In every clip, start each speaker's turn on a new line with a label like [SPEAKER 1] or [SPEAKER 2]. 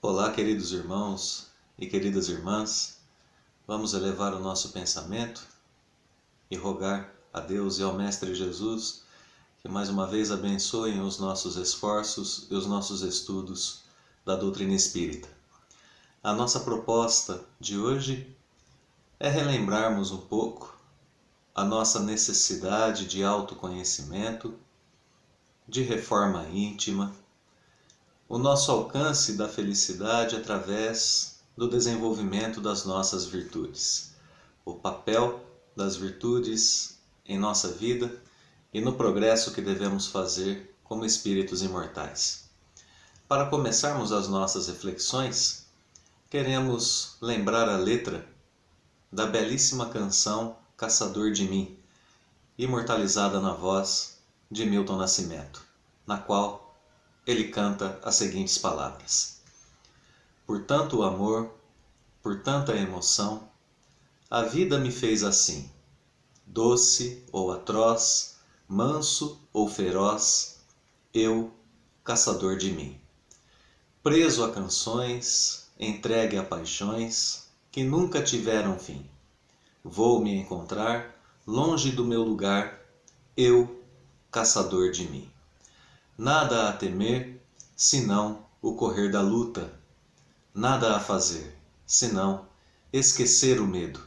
[SPEAKER 1] Olá, queridos irmãos e queridas irmãs, vamos elevar o nosso pensamento e rogar a Deus e ao Mestre Jesus que mais uma vez abençoem os nossos esforços e os nossos estudos da doutrina espírita. A nossa proposta de hoje é relembrarmos um pouco a nossa necessidade de autoconhecimento, de reforma íntima, o nosso alcance da felicidade através do desenvolvimento das nossas virtudes, o papel das virtudes em nossa vida e no progresso que devemos fazer como espíritos imortais. Para começarmos as nossas reflexões, queremos lembrar a letra da belíssima canção Caçador de Mim, imortalizada na voz de Milton Nascimento, na qual ele canta as seguintes palavras: Por tanto amor, por tanta emoção, a vida me fez assim, doce ou atroz, manso ou feroz, eu, caçador de mim. Preso a canções, entregue a paixões que nunca tiveram fim. Vou me encontrar longe do meu lugar, eu, caçador de mim. Nada a temer, senão o correr da luta. Nada a fazer, senão esquecer o medo.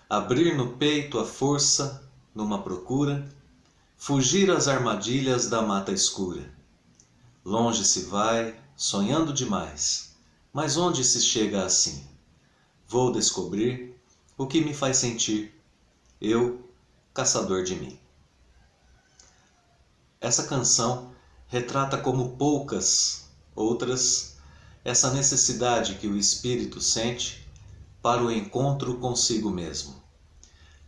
[SPEAKER 1] Abrir no peito a força numa procura, fugir às armadilhas da mata escura. Longe se vai, sonhando demais, mas onde se chega assim? Vou descobrir o que me faz sentir, eu, caçador de mim. Essa canção retrata como poucas outras essa necessidade que o espírito sente para o encontro consigo mesmo.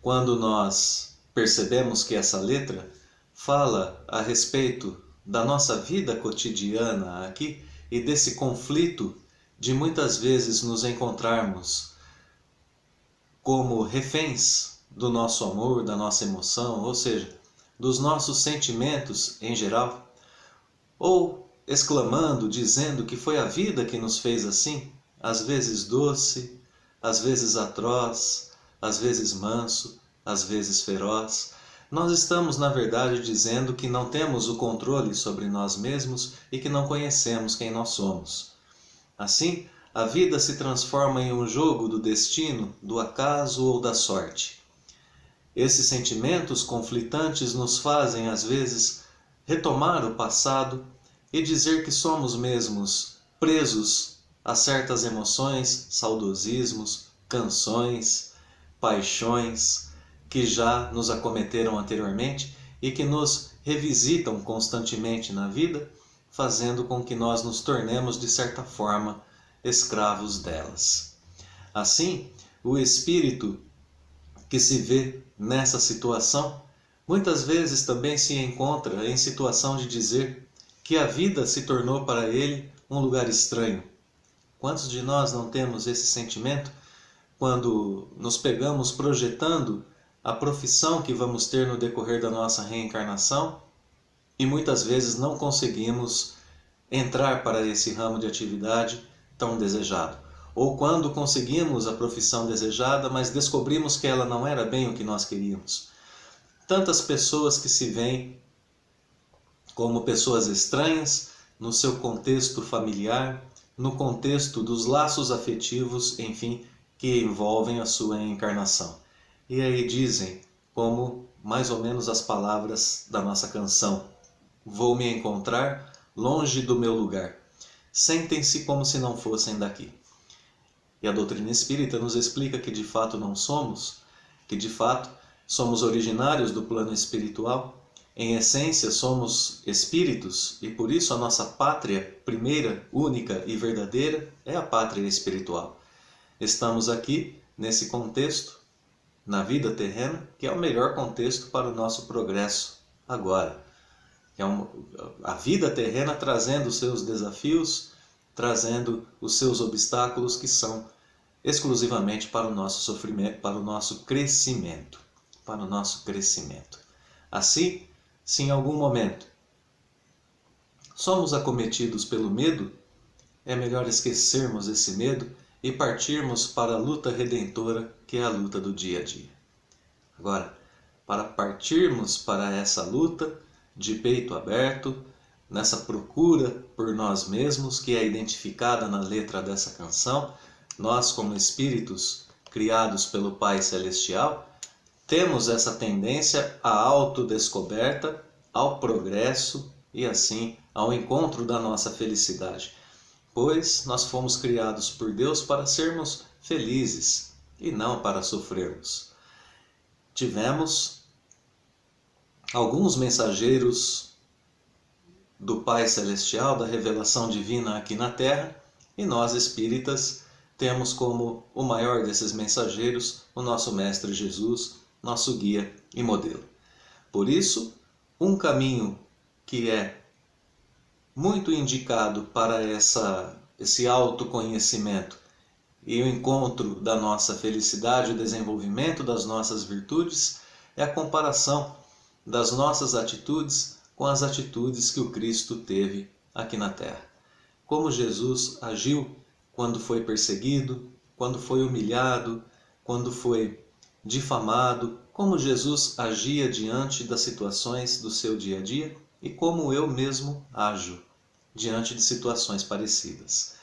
[SPEAKER 1] Quando nós percebemos que essa letra fala a respeito da nossa vida cotidiana aqui e desse conflito de muitas vezes nos encontrarmos como reféns do nosso amor, da nossa emoção, ou seja, dos nossos sentimentos em geral, ou exclamando, dizendo que foi a vida que nos fez assim, às vezes doce, às vezes atroz, às vezes manso, às vezes feroz. Nós estamos, na verdade, dizendo que não temos o controle sobre nós mesmos e que não conhecemos quem nós somos. Assim, a vida se transforma em um jogo do destino, do acaso ou da sorte. Esses sentimentos conflitantes nos fazem, às vezes, retomar o passado e dizer que somos mesmos presos a certas emoções, saudosismos, canções, paixões que já nos acometeram anteriormente e que nos revisitam constantemente na vida, fazendo com que nós nos tornemos, de certa forma, escravos delas. Assim, o espírito que se vê nessa situação, muitas vezes também se encontra em situação de dizer que a vida se tornou para ele um lugar estranho. Quantos de nós não temos esse sentimento quando nos pegamos projetando a profissão que vamos ter no decorrer da nossa reencarnação e muitas vezes não conseguimos entrar para esse ramo de atividade tão desejado? Ou quando conseguimos a profissão desejada, mas descobrimos que ela não era bem o que nós queríamos. Tantas pessoas que se veem como pessoas estranhas no seu contexto familiar, no contexto dos laços afetivos, enfim, que envolvem a sua encarnação. E aí dizem, como mais ou menos as palavras da nossa canção: vou me encontrar longe do meu lugar. Sentem-se como se não fossem daqui. E a doutrina espírita nos explica que de fato não somos, que de fato somos originários do plano espiritual. Em essência somos espíritos e por isso a nossa pátria primeira, única e verdadeira é a pátria espiritual. Estamos aqui nesse contexto, na vida terrena, que é o melhor contexto para o nosso progresso agora. É a vida terrena trazendo os seus desafios, trazendo os seus obstáculos que são exclusivamente para o nosso sofrimento, para o nosso crescimento, Assim, se em algum momento somos acometidos pelo medo, é melhor esquecermos esse medo e partirmos para a luta redentora, que é a luta do dia a dia. Agora, para partirmos para essa luta de peito aberto, nessa procura por nós mesmos, que é identificada na letra dessa canção, nós, como espíritos criados pelo Pai Celestial, temos essa tendência à autodescoberta, ao progresso e assim ao encontro da nossa felicidade, pois nós fomos criados por Deus para sermos felizes e não para sofrermos. Tivemos alguns mensageiros do Pai Celestial, da revelação divina aqui na Terra, e nós espíritas temos como o maior desses mensageiros o nosso Mestre Jesus, nosso guia e modelo. Por isso, um caminho que é muito indicado para esse autoconhecimento e o encontro da nossa felicidade, o desenvolvimento das nossas virtudes, é a comparação das nossas atitudes com as atitudes que o Cristo teve aqui na Terra. Como Jesus agiu quando foi perseguido, quando foi humilhado, quando foi difamado, como Jesus agia diante das situações do seu dia a dia e como eu mesmo ajo diante de situações parecidas.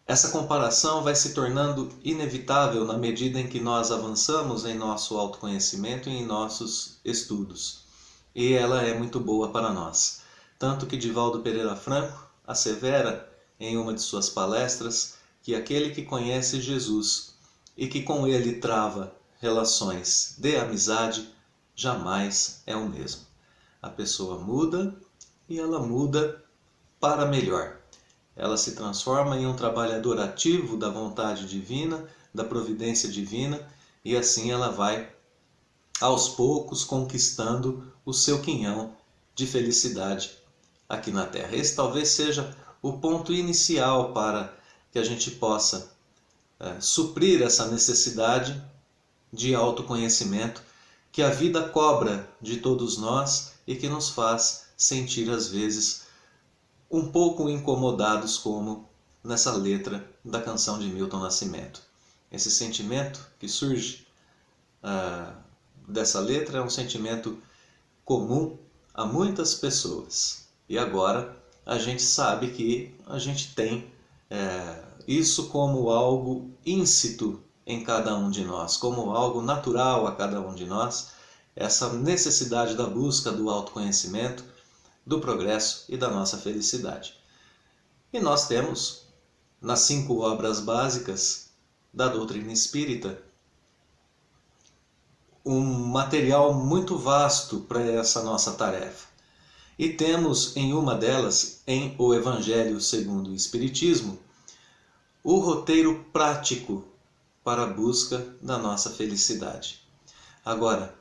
[SPEAKER 1] Essa comparação vai se tornando inevitável na medida em que nós avançamos em nosso autoconhecimento e em nossos estudos. E ela é muito boa para nós. Tanto que Divaldo Pereira Franco assevera em uma de suas palestras que aquele que conhece Jesus e que com ele trava relações de amizade jamais é o mesmo. A pessoa muda e ela muda para melhor. Ela se transforma em um trabalhador ativo da vontade divina, da providência divina, e assim ela vai, aos poucos, conquistando o seu quinhão de felicidade aqui na Terra. Esse talvez seja o ponto inicial para que a gente possa suprir essa necessidade de autoconhecimento que a vida cobra de todos nós e que nos faz sentir, às vezes, um pouco incomodados, como nessa letra da canção de Milton Nascimento. Esse sentimento que surge dessa letra é um sentimento comum a muitas pessoas. E agora a gente sabe que a gente tem isso como algo íncito em cada um de nós, como algo natural a cada um de nós, essa necessidade da busca do autoconhecimento, do progresso e da nossa felicidade. E nós temos, nas 5 obras básicas da doutrina espírita, um material muito vasto para essa nossa tarefa. E temos em uma delas, em O Evangelho segundo o Espiritismo, o roteiro prático para a busca da nossa felicidade. Agora,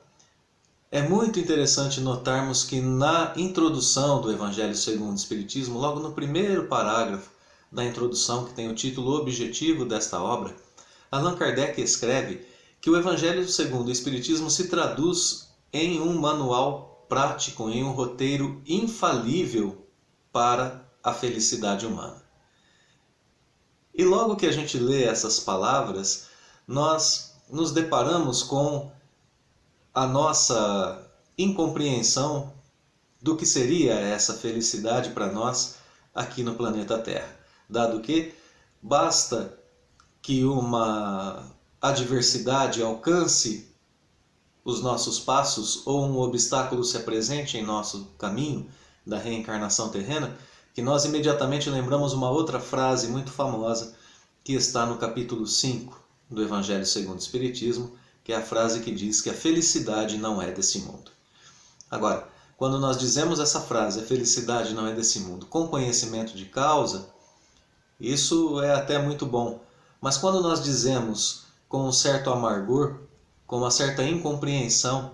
[SPEAKER 1] é muito interessante notarmos que na introdução do Evangelho segundo o Espiritismo, logo no primeiro parágrafo da introdução, que tem o título objetivo desta obra, Allan Kardec escreve que o Evangelho segundo o Espiritismo se traduz em um manual prático, em um roteiro infalível para a felicidade humana. E logo que a gente lê essas palavras, nós nos deparamos com a nossa incompreensão do que seria essa felicidade para nós aqui no planeta Terra, dado que basta que uma adversidade alcance os nossos passos ou um obstáculo se apresente em nosso caminho da reencarnação terrena, que nós imediatamente lembramos uma outra frase muito famosa que está no capítulo 5 do Evangelho segundo o Espiritismo, que é a frase que diz que a felicidade não é desse mundo. Agora, quando nós dizemos essa frase, a felicidade não é desse mundo, com conhecimento de causa, isso é até muito bom. Mas quando nós dizemos com um certo amargor, com uma certa incompreensão,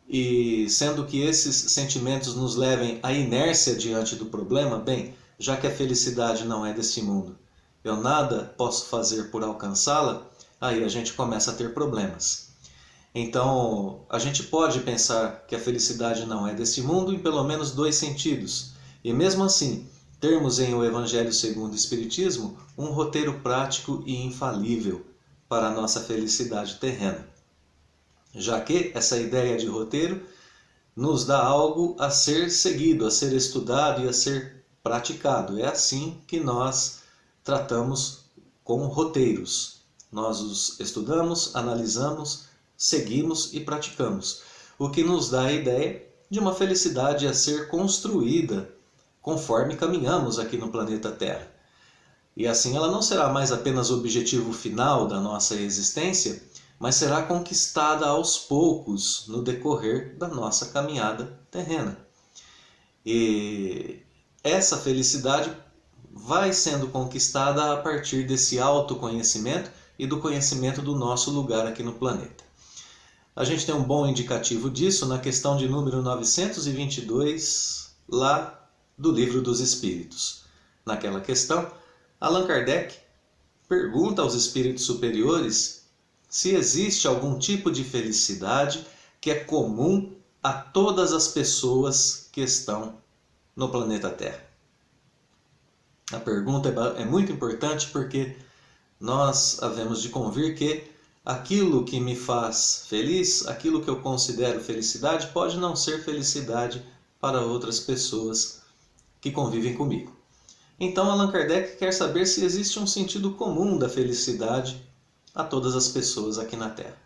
[SPEAKER 1] e sendo que esses sentimentos nos levem à inércia diante do problema, bem, já que a felicidade não é desse mundo, eu nada posso fazer por alcançá-la, aí a gente começa a ter problemas. Então, a gente pode pensar que a felicidade não é desse mundo em pelo menos 2 sentidos. E mesmo assim, termos em O Evangelho segundo o Espiritismo um roteiro prático e infalível para a nossa felicidade terrena, já que essa ideia de roteiro nos dá algo a ser seguido, a ser estudado e a ser praticado. É assim que nós tratamos com roteiros. Nós os estudamos, analisamos, seguimos e praticamos, o que nos dá a ideia de uma felicidade a ser construída conforme caminhamos aqui no planeta Terra. E assim ela não será mais apenas o objetivo final da nossa existência, mas será conquistada aos poucos no decorrer da nossa caminhada terrena. E essa felicidade vai sendo conquistada a partir desse autoconhecimento e do conhecimento do nosso lugar aqui no planeta. A gente tem um bom indicativo disso na questão de número 922, lá do Livro dos Espíritos. Naquela questão, Allan Kardec pergunta aos espíritos superiores se existe algum tipo de felicidade que é comum a todas as pessoas que estão no planeta Terra. A pergunta é muito importante porque nós havemos de convir que aquilo que me faz feliz, aquilo que eu considero felicidade, pode não ser felicidade para outras pessoas que convivem comigo. Então Allan Kardec quer saber se existe um sentido comum da felicidade a todas as pessoas aqui na Terra.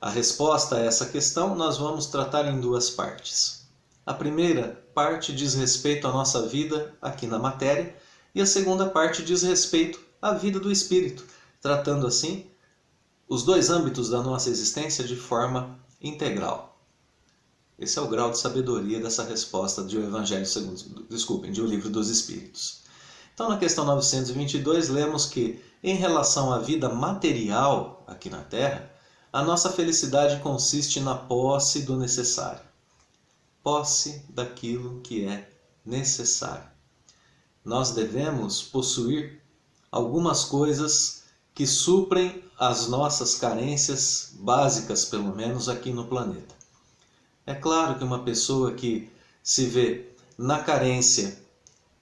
[SPEAKER 1] A resposta a essa questão nós vamos tratar em duas partes. A primeira parte diz respeito à nossa vida aqui na matéria e a segunda parte diz respeito à vida do espírito, tratando assim os dois âmbitos da nossa existência de forma integral. Esse é o grau de sabedoria dessa resposta de O Evangelho de O Livro dos Espíritos. Então, na questão 922, lemos que, em relação à vida material aqui na Terra, a nossa felicidade consiste na posse do necessário. Posse daquilo que é necessário. Nós devemos possuir algumas coisas que suprem as nossas carências básicas, pelo menos aqui no planeta. É claro que uma pessoa que se vê na carência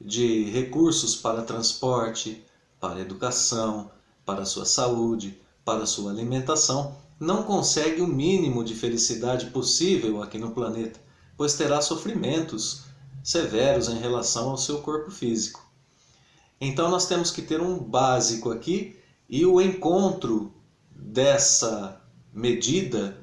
[SPEAKER 1] de recursos para transporte, para educação, para sua saúde, para sua alimentação, não consegue o mínimo de felicidade possível aqui no planeta, pois terá sofrimentos severos em relação ao seu corpo físico. Então nós temos que ter um básico aqui e o encontro dessa medida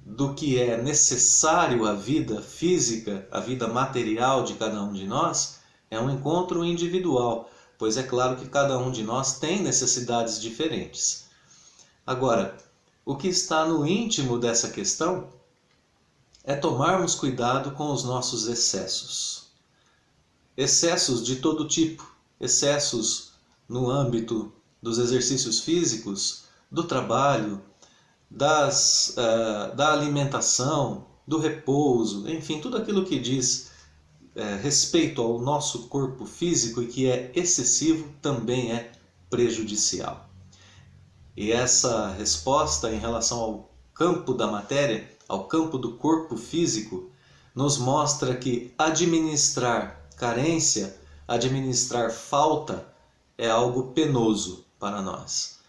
[SPEAKER 1] do que é necessário à vida física, à vida material de cada um de nós, é um encontro individual, pois é claro que cada um de nós tem necessidades diferentes. Agora, o que está no íntimo dessa questão é tomarmos cuidado com os nossos excessos. Excessos de todo tipo, excessos no âmbito dos exercícios físicos, do trabalho, da alimentação, do repouso, enfim, tudo aquilo que diz respeito ao nosso corpo físico e que é excessivo também é prejudicial. E essa resposta em relação ao campo da matéria, ao campo do corpo físico, nos mostra que administrar carência, administrar falta é algo penoso para nós.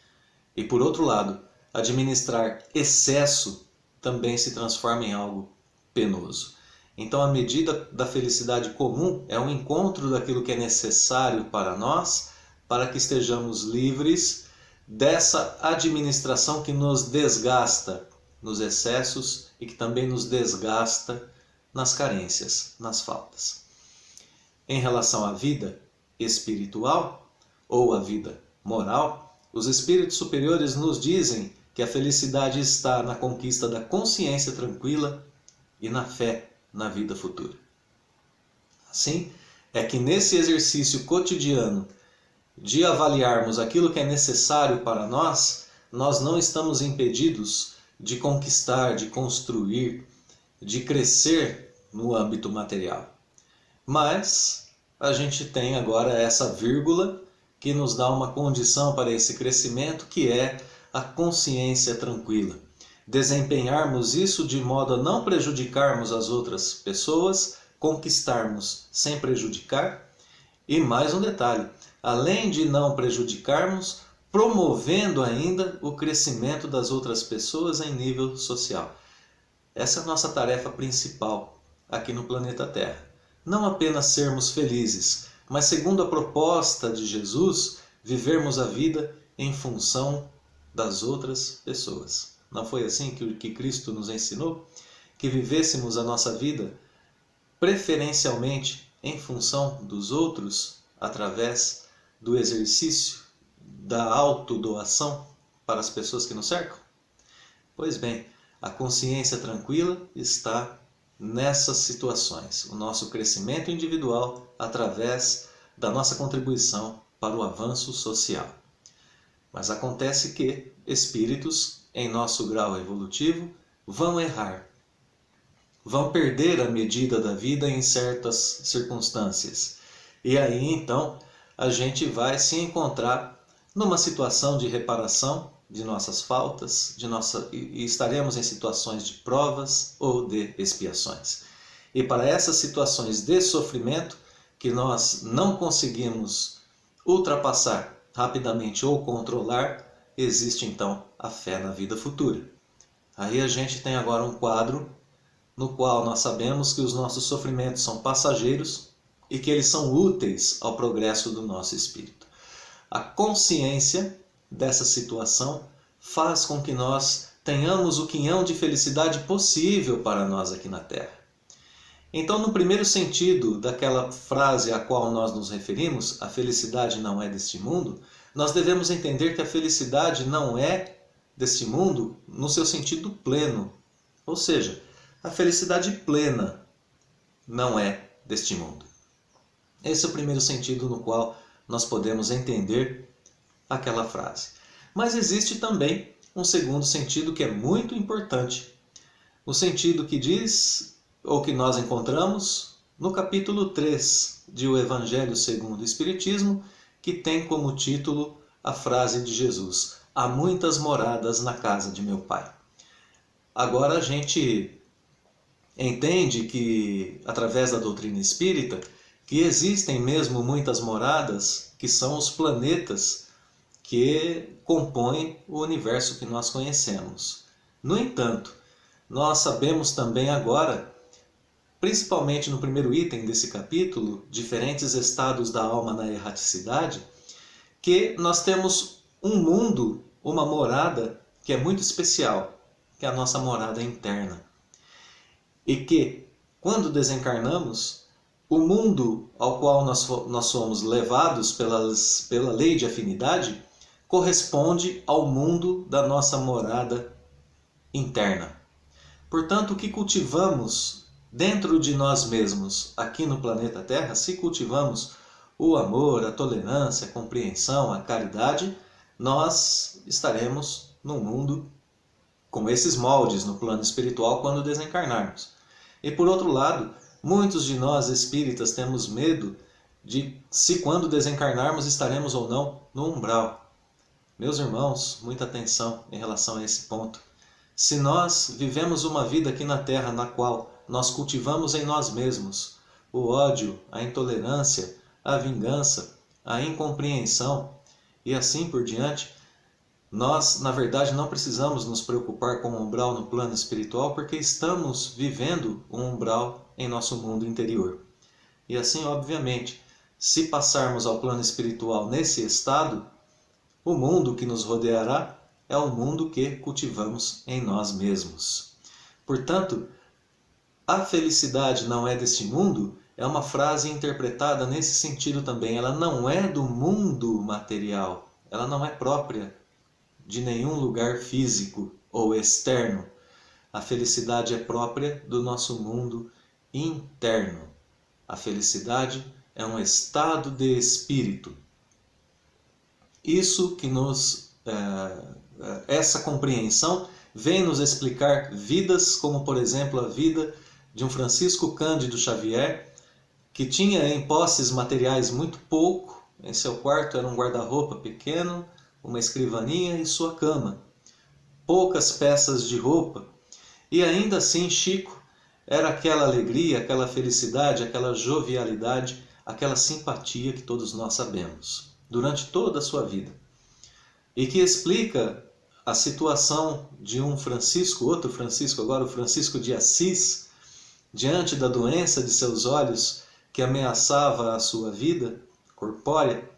[SPEAKER 1] E por outro lado, administrar excesso também se transforma em algo penoso. Então a medida da felicidade comum é um encontro daquilo que é necessário para nós, para que estejamos livres dessa administração que nos desgasta nos excessos e que também nos desgasta nas carências, nas faltas. Em relação à vida espiritual ou à vida moral, os espíritos superiores nos dizem que a felicidade está na conquista da consciência tranquila e na fé na vida futura. Assim, é que nesse exercício cotidiano de avaliarmos aquilo que é necessário para nós, nós não estamos impedidos de conquistar, de construir, de crescer no âmbito material. Mas a gente tem agora essa vírgula que nos dá uma condição para esse crescimento, que é a consciência tranquila. Desempenharmos isso de modo a não prejudicarmos as outras pessoas, conquistarmos sem prejudicar E mais um detalhe, além de não prejudicarmos, promovendo ainda o crescimento das outras pessoas em nível social. Essa é a nossa tarefa principal aqui no planeta Terra. Não apenas sermos felizes, mas segundo a proposta de Jesus, vivermos a vida em função das outras pessoas. Não foi assim que Cristo nos ensinou? Que vivêssemos a nossa vida preferencialmente em função dos outros, através do exercício da autodoação para as pessoas que nos cercam? Pois bem, a consciência tranquila está nessas situações, o nosso crescimento individual através da nossa contribuição para o avanço social. Mas acontece que espíritos, em nosso grau evolutivo, vão errar, vão perder a medida da vida em certas circunstâncias. E aí então a gente vai se encontrar numa situação de reparação de nossas faltas, e estaremos em situações de provas ou de expiações. E para essas situações de sofrimento que nós não conseguimos ultrapassar rapidamente ou controlar, existe então a fé na vida futura. Aí a gente tem agora um quadro no qual nós sabemos que os nossos sofrimentos são passageiros e que eles são úteis ao progresso do nosso espírito. A consciência dessa situação faz com que nós tenhamos o quinhão de felicidade possível para nós aqui na Terra. Então, no primeiro sentido daquela frase a qual nós nos referimos, a felicidade não é deste mundo, nós devemos entender que a felicidade não é deste mundo no seu sentido pleno. Ou seja, a felicidade plena não é deste mundo. Esse é o primeiro sentido no qual nós podemos entender aquela frase. Mas existe também um segundo sentido que é muito importante. O sentido que diz, ou que nós encontramos no capítulo 3 de O Evangelho segundo o Espiritismo, que tem como título a frase de Jesus: há muitas moradas na casa de meu Pai. Agora a gente entende que, através da doutrina espírita, que existem mesmo muitas moradas, que são os planetas que compõem o universo que nós conhecemos. No entanto, nós sabemos também agora, principalmente no primeiro item desse capítulo, diferentes estados da alma na erraticidade, que nós temos um mundo, uma morada que é muito especial, que é a nossa morada interna. E que, quando desencarnamos, o mundo ao qual nós somos levados pela lei de afinidade corresponde ao mundo da nossa morada interna. Portanto, o que cultivamos dentro de nós mesmos aqui no planeta Terra, se cultivamos o amor, a tolerância, a compreensão, a caridade, nós estaremos num mundo com esses moldes no plano espiritual quando desencarnarmos. E por outro lado, muitos de nós espíritas temos medo de se quando desencarnarmos estaremos ou não no umbral. Meus irmãos, muita atenção em relação a esse ponto. Se nós vivemos uma vida aqui na Terra na qual nós cultivamos em nós mesmos o ódio, a intolerância, a vingança, a incompreensão e assim por diante, nós, na verdade, não precisamos nos preocupar com o umbral no plano espiritual porque estamos vivendo um umbral em nosso mundo interior. E assim, obviamente, se passarmos ao plano espiritual nesse estado, o mundo que nos rodeará é o mundo que cultivamos em nós mesmos. Portanto, a felicidade não é deste mundo é uma frase interpretada nesse sentido também. Ela não é do mundo material, ela não é própria de nenhum lugar físico ou externo. A felicidade é própria do nosso mundo interno. A felicidade é um estado de espírito. Isso que essa compreensão vem nos explicar vidas como, por exemplo, a vida de um Francisco Cândido Xavier, que tinha em posses materiais muito pouco. Em seu quarto era um guarda-roupa pequeno, uma escrivaninha e sua cama, poucas peças de roupa, e ainda assim Chico era aquela alegria, aquela felicidade, aquela jovialidade aquela simpatia que todos nós sabemos, durante toda a sua vida. E que explica a situação de um Francisco, outro Francisco agora, o Francisco de Assis, diante da doença de seus olhos que ameaçava a sua vida corpórea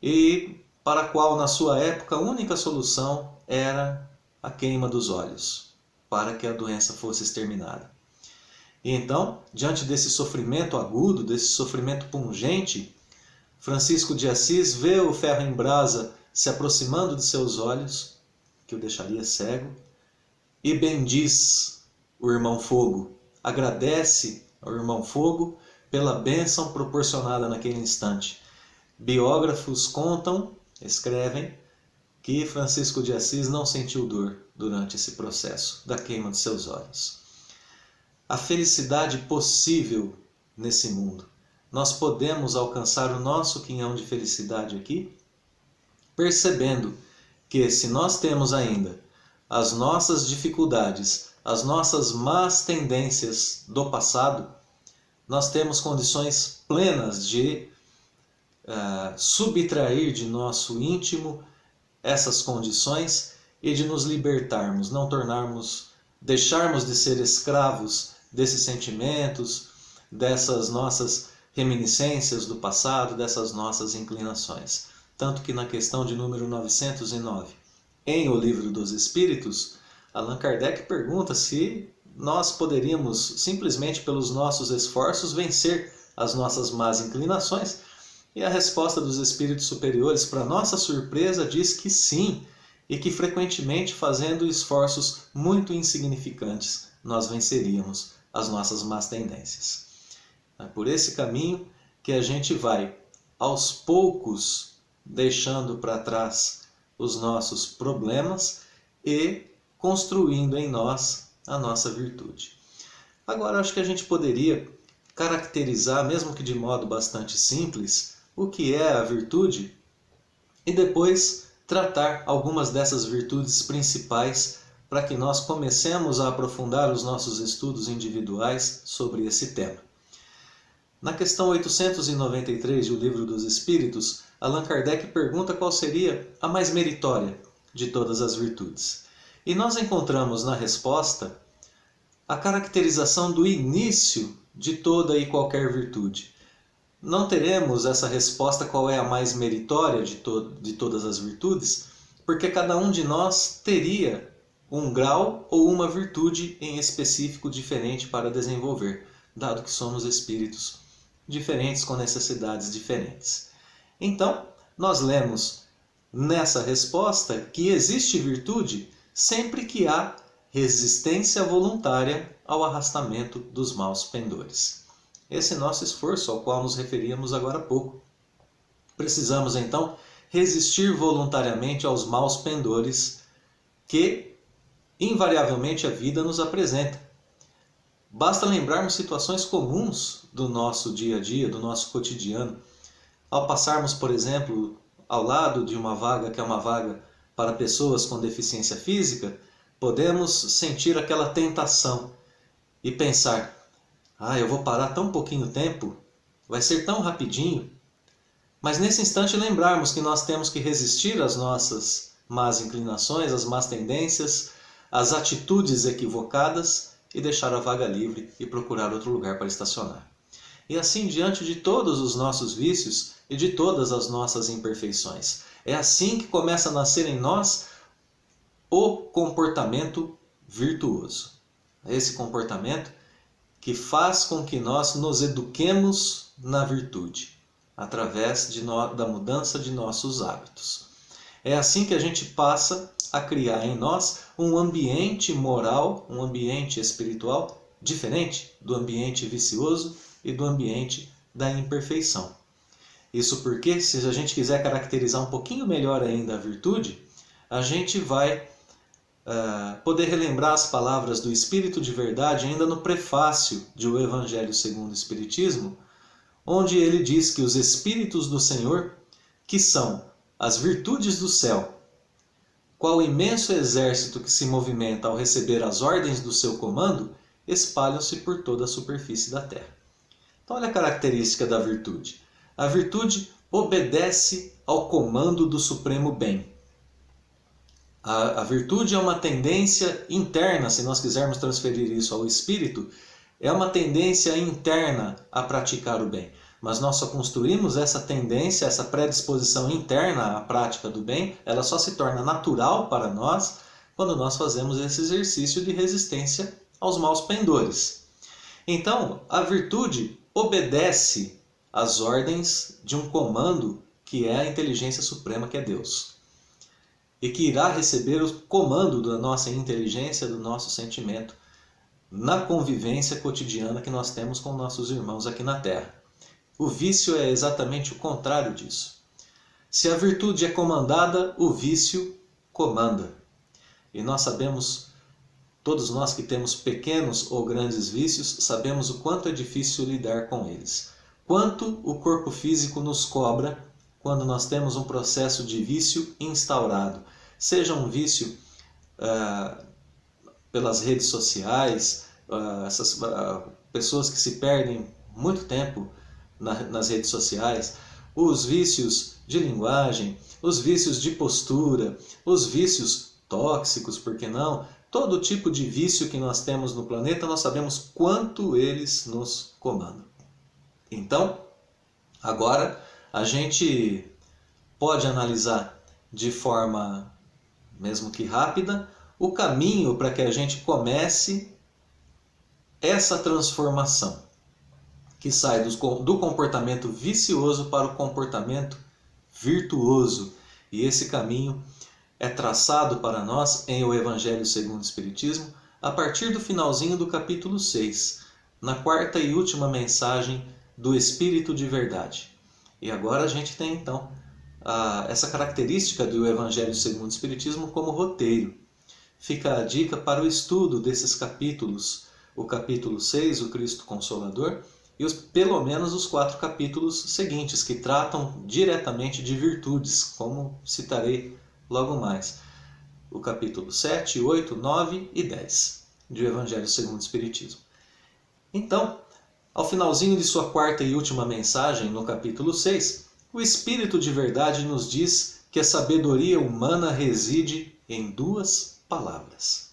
[SPEAKER 1] e para a qual, na sua época, a única solução era a queima dos olhos, para que a doença fosse exterminada. E então, diante desse sofrimento agudo, desse sofrimento pungente, Francisco de Assis vê o ferro em brasa se aproximando de seus olhos, que o deixaria cego, e bendiz o irmão Fogo, agradece ao irmão Fogo pela bênção proporcionada naquele instante. Biógrafos contam, escrevem, que Francisco de Assis não sentiu dor durante esse processo da queima de seus olhos. A felicidade possível nesse mundo. Nós podemos alcançar o nosso quinhão de felicidade aqui, percebendo que se nós temos ainda as nossas dificuldades, as nossas más tendências do passado, nós temos condições plenas de subtrair de nosso íntimo essas condições e de nos libertarmos, não deixarmos de ser escravos desses sentimentos, dessas nossas reminiscências do passado, dessas nossas inclinações. Tanto que na questão de número 909, em O Livro dos Espíritos, Allan Kardec pergunta se nós poderíamos, simplesmente pelos nossos esforços, vencer as nossas más inclinações. E a resposta dos espíritos superiores, para nossa surpresa, diz que sim, e que frequentemente, fazendo esforços muito insignificantes, nós venceríamos as nossas más tendências. É por esse caminho que a gente vai, aos poucos, deixando para trás os nossos problemas e construindo em nós a nossa virtude. Agora, acho que a gente poderia caracterizar, mesmo que de modo bastante simples, o que é a virtude e depois tratar algumas dessas virtudes principais para que nós comecemos a aprofundar os nossos estudos individuais sobre esse tema. Na questão 893 de O Livro dos Espíritos, Allan Kardec pergunta qual seria a mais meritória de todas as virtudes. E nós encontramos na resposta a caracterização do início de toda e qualquer virtude. Não teremos essa resposta qual é a mais meritória de todas as virtudes, porque cada um de nós teria um grau ou uma virtude em específico diferente para desenvolver, dado que somos espíritos diferentes com necessidades diferentes. Então, nós lemos nessa resposta que existe virtude sempre que há resistência voluntária ao arrastamento dos maus pendores. Esse nosso esforço ao qual nos referíamos agora há pouco. Precisamos então resistir voluntariamente aos maus pendores que invariavelmente a vida nos apresenta. Basta lembrarmos situações comuns do nosso dia a dia, do nosso cotidiano. Ao passarmos, por exemplo, ao lado de uma vaga que é uma vaga para pessoas com deficiência física, podemos sentir aquela tentação e pensar: eu vou parar tão pouquinho tempo, vai ser tão rapidinho. Mas nesse instante lembrarmos que nós temos que resistir às nossas más inclinações, às más tendências, às atitudes equivocadas e deixar a vaga livre e procurar outro lugar para estacionar. E assim diante de todos os nossos vícios e de todas as nossas imperfeições. É assim que começa a nascer em nós o comportamento virtuoso. Esse comportamento que faz com que nós nos eduquemos na virtude, através da mudança de nossos hábitos. É assim que a gente passa a criar em nós um ambiente moral, um ambiente espiritual diferente do ambiente vicioso e do ambiente da imperfeição. Isso porque, se a gente quiser caracterizar um pouquinho melhor ainda a virtude, a gente vai poder relembrar as palavras do Espírito de Verdade ainda no prefácio de O Evangelho segundo o Espiritismo, onde ele diz que os Espíritos do Senhor, que são as virtudes do céu, qual imenso exército que se movimenta ao receber as ordens do seu comando, espalham-se por toda a superfície da terra. Então olha a característica da virtude. A virtude obedece ao comando do supremo bem. A virtude é uma tendência interna, se nós quisermos transferir isso ao espírito, é uma tendência interna a praticar o bem. Mas nós só construímos essa tendência, essa predisposição interna à prática do bem, ela só se torna natural para nós quando nós fazemos esse exercício de resistência aos maus pendores. Então, a virtude obedece às ordens de um comando que é a inteligência suprema, que é Deus. E que irá receber o comando da nossa inteligência, do nosso sentimento, na convivência cotidiana que nós temos com nossos irmãos aqui na Terra. O vício é exatamente o contrário disso. Se a virtude é comandada, o vício comanda. E nós sabemos, todos nós que temos pequenos ou grandes vícios, sabemos o quanto é difícil lidar com eles. Quanto o corpo físico nos cobra quando nós temos um processo de vício instaurado. Seja um vício pelas redes sociais, essas pessoas que se perdem muito tempo nas redes sociais, os vícios de linguagem, os vícios de postura, os vícios tóxicos, por que não? Todo tipo de vício que nós temos no planeta, nós sabemos quanto eles nos comandam. Então, agora a gente pode analisar de forma, mesmo que rápida, o caminho para que a gente comece essa transformação, que sai do comportamento vicioso para o comportamento virtuoso. E esse caminho é traçado para nós em O Evangelho segundo o Espiritismo, a partir do finalzinho do capítulo 6, na quarta e última mensagem do Espírito de Verdade. E agora a gente tem então essa característica do Evangelho segundo o Espiritismo como roteiro. Fica a dica para o estudo desses capítulos, o capítulo 6, o Cristo Consolador, e pelo menos os 4 capítulos seguintes, que tratam diretamente de virtudes, como citarei logo mais. O capítulo 7, 8, 9 e 10 do Evangelho segundo o Espiritismo. Então, ao finalzinho de sua quarta e última mensagem, no capítulo 6, o Espírito de Verdade nos diz que a sabedoria humana reside em 2 palavras.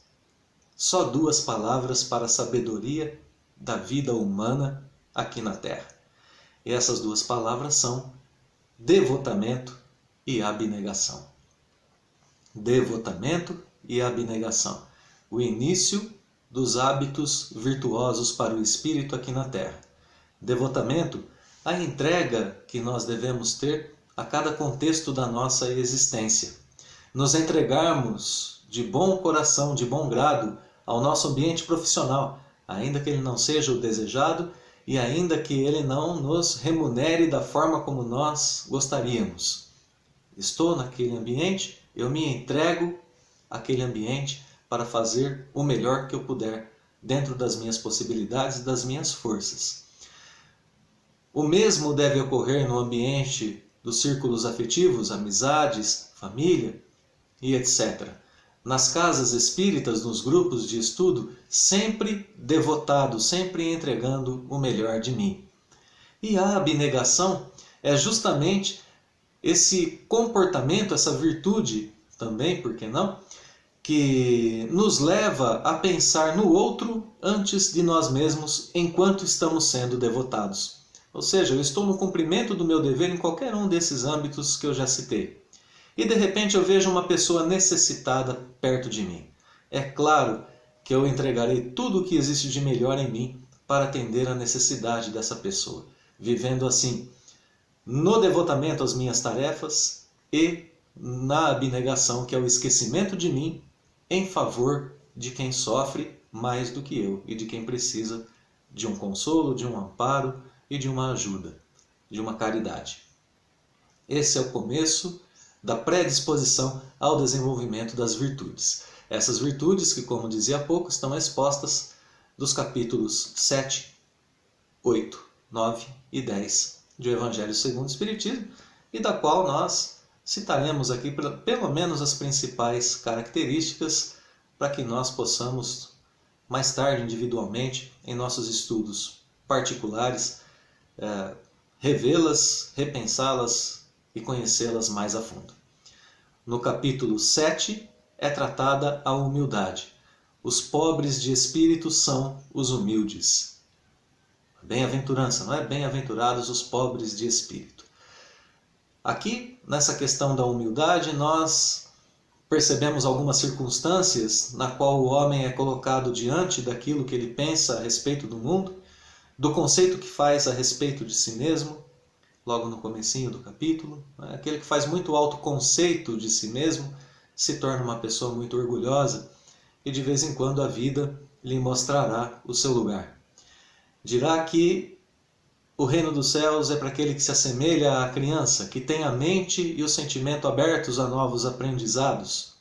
[SPEAKER 1] Só 2 palavras para a sabedoria da vida humana aqui na Terra. E essas 2 palavras são devotamento e abnegação. Devotamento e abnegação. O início dos hábitos virtuosos para o espírito aqui na Terra. Devotamento, a entrega que nós devemos ter a cada contexto da nossa existência. Nos entregarmos de bom coração, de bom grado, ao nosso ambiente profissional, ainda que ele não seja o desejado e ainda que ele não nos remunere da forma como nós gostaríamos. Estou naquele ambiente, eu me entrego àquele ambiente para fazer o melhor que eu puder, dentro das minhas possibilidades e das minhas forças. O mesmo deve ocorrer no ambiente dos círculos afetivos, amizades, família e etc. Nas casas espíritas, nos grupos de estudo, sempre devotado, sempre entregando o melhor de mim. E a abnegação é justamente esse comportamento, essa virtude também, por que não? Que nos leva a pensar no outro antes de nós mesmos enquanto estamos sendo devotados. Ou seja, eu estou no cumprimento do meu dever em qualquer um desses âmbitos que eu já citei. E de repente eu vejo uma pessoa necessitada perto de mim. É claro que eu entregarei tudo o que existe de melhor em mim para atender a necessidade dessa pessoa, vivendo assim no devotamento às minhas tarefas e na abnegação, que é o esquecimento de mim em favor de quem sofre mais do que eu e de quem precisa de um consolo, de um amparo e de uma ajuda, de uma caridade. Esse é o começo da predisposição ao desenvolvimento das virtudes. Essas virtudes que, como dizia há pouco, estão expostas dos capítulos 7, 8, 9 e 10 do Evangelho segundo o Espiritismo, e da qual nós citaremos aqui pelo menos as principais características para que nós possamos, mais tarde, individualmente, em nossos estudos particulares, revê-las, repensá-las e conhecê-las mais a fundo. No capítulo 7 é tratada a humildade. Os pobres de espírito são os humildes. Bem-aventurança, não é? Bem-aventurados os pobres de espírito. Aqui, nessa questão da humildade, nós percebemos algumas circunstâncias na qual o homem é colocado diante daquilo que ele pensa a respeito do mundo, do conceito que faz a respeito de si mesmo, logo no comecinho do capítulo. Aquele que faz muito autoconceito de si mesmo se torna uma pessoa muito orgulhosa e de vez em quando a vida lhe mostrará o seu lugar. Dirá que o reino dos céus é para aquele que se assemelha à criança, que tem a mente e o sentimento abertos a novos aprendizados.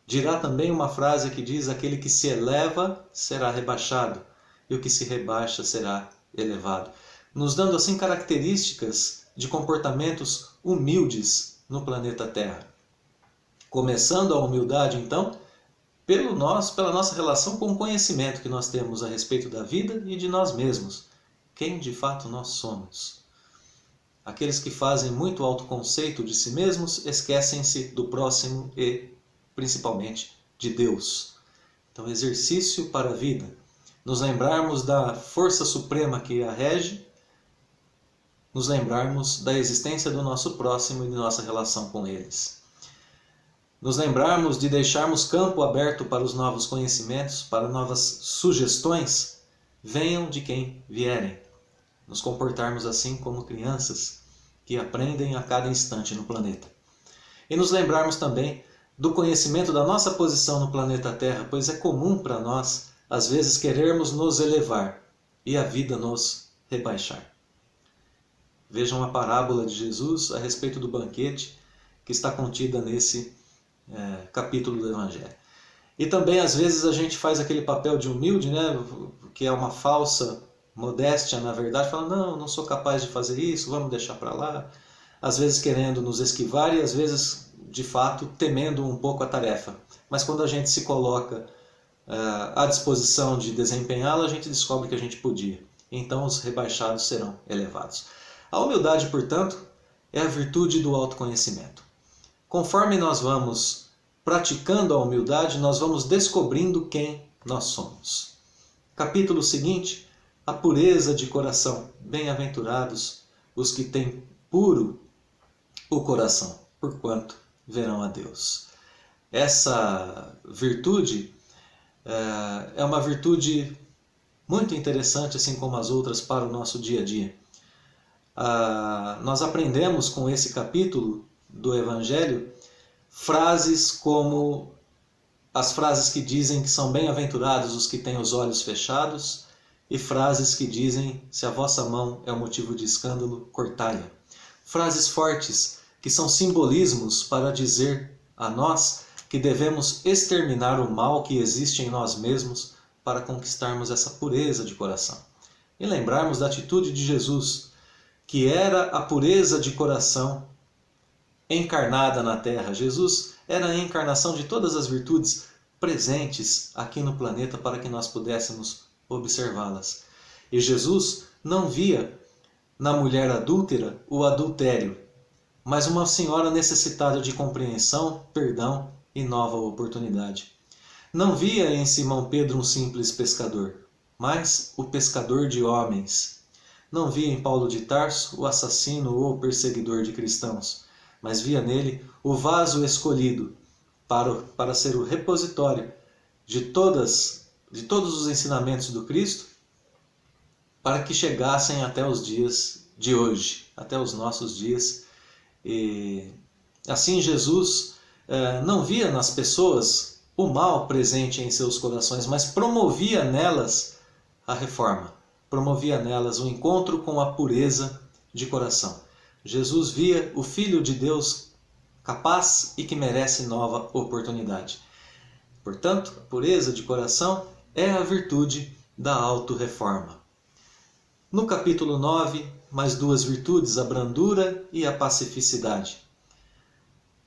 [SPEAKER 1] Dirá também uma frase que diz: aquele que se eleva será rebaixado, e o que se rebaixa será elevado, nos dando assim características de comportamentos humildes no planeta Terra. Começando a humildade, então, pela nossa relação com o conhecimento que nós temos a respeito da vida e de nós mesmos. Quem de fato nós somos. Aqueles que fazem muito autoconceito de si mesmos esquecem-se do próximo e, principalmente, de Deus. Então, exercício para a vida. Nos lembrarmos da força suprema que a rege, nos lembrarmos da existência do nosso próximo e de nossa relação com eles. Nos lembrarmos de deixarmos campo aberto para os novos conhecimentos, para novas sugestões, venham de quem vierem. Nos comportarmos assim como crianças que aprendem a cada instante no planeta. E nos lembrarmos também do conhecimento da nossa posição no planeta Terra, pois é comum para nós, às vezes, querermos nos elevar e a vida nos rebaixar. Vejam a parábola de Jesus a respeito do banquete que está contida nesse capítulo do Evangelho. E também, às vezes, a gente faz aquele papel de humilde, né, que é uma falsa modéstia, na verdade, fala: não sou capaz de fazer isso, vamos deixar para lá. Às vezes querendo nos esquivar e às vezes, de fato, temendo um pouco a tarefa. Mas quando a gente se coloca à disposição de desempenhá-la, a gente descobre que a gente podia. Então os rebaixados serão elevados. A humildade, portanto, é a virtude do autoconhecimento. Conforme nós vamos praticando a humildade, nós vamos descobrindo quem nós somos. Capítulo seguinte, a pureza de coração. Bem-aventurados os que têm puro o coração, porquanto verão a Deus. Essa virtude é uma virtude muito interessante, assim como as outras, para o nosso dia a dia. Nós aprendemos com esse capítulo do Evangelho frases como as frases que dizem que são bem-aventurados os que têm os olhos fechados e frases que dizem: se a vossa mão é um motivo de escândalo, cortai-a. Frases fortes que são simbolismos para dizer a nós que devemos exterminar o mal que existe em nós mesmos para conquistarmos essa pureza de coração. E lembrarmos da atitude de Jesus, que era a pureza de coração encarnada na Terra. Jesus era a encarnação de todas as virtudes presentes aqui no planeta para que nós pudéssemos observá-las. E Jesus não via na mulher adúltera o adultério, mas uma senhora necessitada de compreensão, perdão e nova oportunidade. Não via em Simão Pedro um simples pescador, mas o pescador de homens. Não via em Paulo de Tarso o assassino ou perseguidor de cristãos, mas via nele o vaso escolhido para ser o repositório de todos os ensinamentos do Cristo, para que chegassem até os dias de hoje, até os nossos dias. E assim Jesus não via nas pessoas o mal presente em seus corações, mas promovia nelas a reforma, promovia nelas o encontro com a pureza de coração. Jesus via o Filho de Deus capaz e que merece nova oportunidade. Portanto, a pureza de coração é a virtude da autorreforma. No capítulo 9, mais duas virtudes, a brandura e a pacificidade.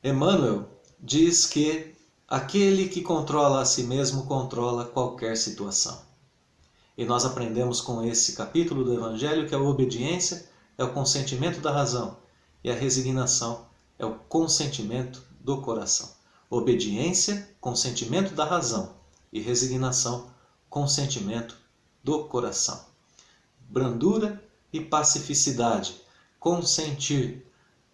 [SPEAKER 1] Emmanuel diz que aquele que controla a si mesmo controla qualquer situação. E nós aprendemos com esse capítulo do Evangelho que a obediência é o consentimento da razão e a resignação é o consentimento do coração. Obediência, consentimento da razão, e resignação, consentimento do coração. Brandura e pacificidade, consentir,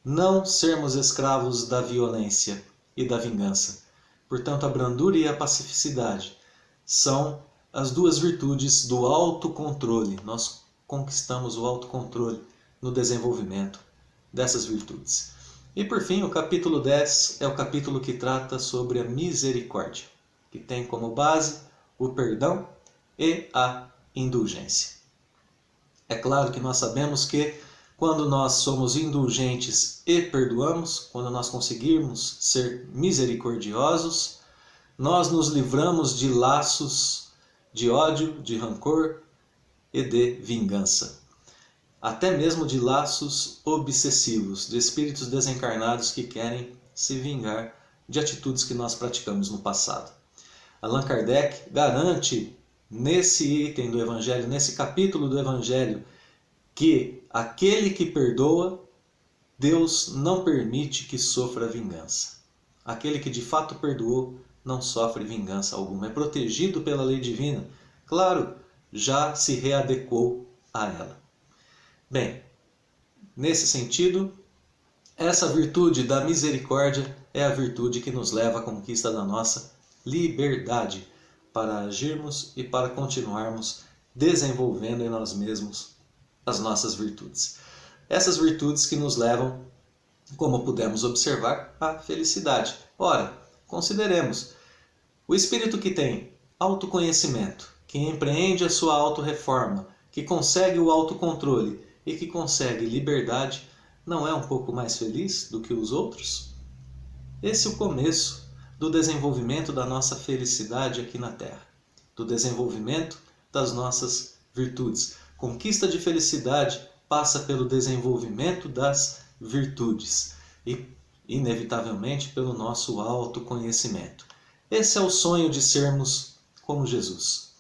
[SPEAKER 1] não sermos escravos da violência e da vingança. Portanto, a brandura e a pacificidade são as duas virtudes do autocontrole. Nós conquistamos o autocontrole no desenvolvimento dessas virtudes. E por fim, o capítulo 10 é o capítulo que trata sobre a misericórdia, que tem como base o perdão e a indulgência. É claro que nós sabemos que quando nós somos indulgentes e perdoamos, quando nós conseguirmos ser misericordiosos, nós nos livramos de laços de ódio, de rancor e de vingança. Até mesmo de laços obsessivos, de espíritos desencarnados que querem se vingar de atitudes que nós praticamos no passado. Allan Kardec garante nesse item do Evangelho, nesse capítulo do Evangelho, que aquele que perdoa, Deus não permite que sofra vingança. Aquele que de fato perdoou não sofre vingança alguma, é protegido pela lei divina. Claro, já se readequou a ela. Bem, nesse sentido, essa virtude da misericórdia é a virtude que nos leva à conquista da nossa liberdade para agirmos e para continuarmos desenvolvendo em nós mesmos as nossas virtudes. Essas virtudes que nos levam, como pudemos observar, à felicidade. Ora, consideremos o espírito que tem autoconhecimento, que empreende a sua autorreforma, que consegue o autocontrole e que consegue liberdade, não é um pouco mais feliz do que os outros? Esse é o começo do desenvolvimento da nossa felicidade aqui na Terra, do desenvolvimento das nossas virtudes. Conquista de felicidade passa pelo desenvolvimento das virtudes e, inevitavelmente, pelo nosso autoconhecimento. Esse é o sonho de sermos como Jesus.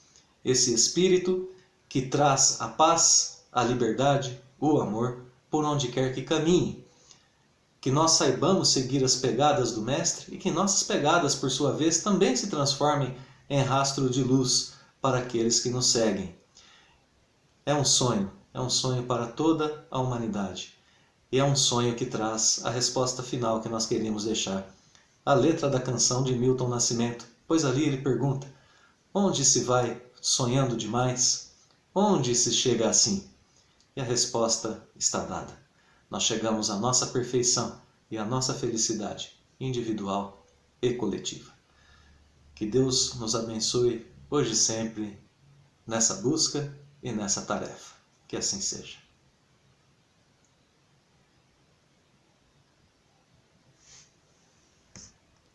[SPEAKER 1] Esse Espírito que traz a paz, a liberdade, o amor, por onde quer que caminhe. Que nós saibamos seguir as pegadas do Mestre e que nossas pegadas, por sua vez, também se transformem em rastro de luz para aqueles que nos seguem. É um sonho para toda a humanidade. E é um sonho que traz a resposta final que nós queremos deixar. A letra da canção de Milton Nascimento, pois ali ele pergunta: onde se vai sonhando demais? Onde se chega assim? E a resposta está dada. Nós chegamos à nossa perfeição e à nossa felicidade individual e coletiva. Que Deus nos abençoe hoje e sempre nessa busca e nessa tarefa. Que assim seja.